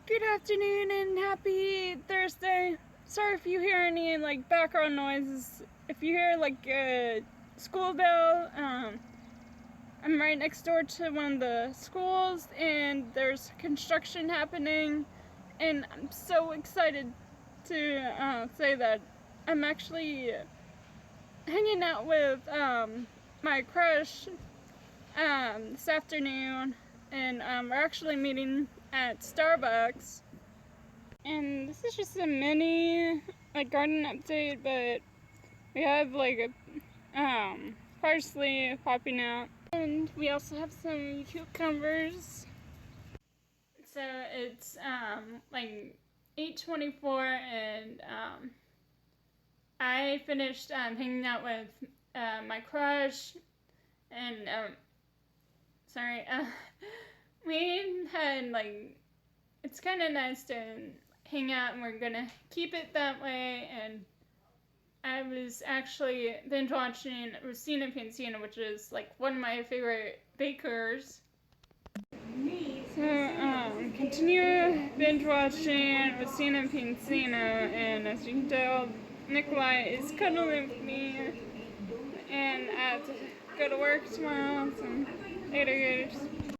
Good afternoon and happy Thursday. Sorry if you hear any background noises. If you hear a school bell, I'm right next door to one of the schools and there's construction happening, and I'm so excited to say that I'm actually hanging out with my crush this afternoon, and we're actually meeting at Starbucks. And this is just a mini garden update, but we have parsley popping out, and we also have some cucumbers. So it's 8:24, and I finished hanging out with my crush, and sorry, we had it's kind of nice to hang out, and we're gonna keep it that way. And I was actually binge watching Rosanna Pansino, which is one of my favorite bakers. So continue binge watching Rosanna Pansino, and as you can tell, Nikolai is cuddling with me, and I have to go to work tomorrow. So later, guys.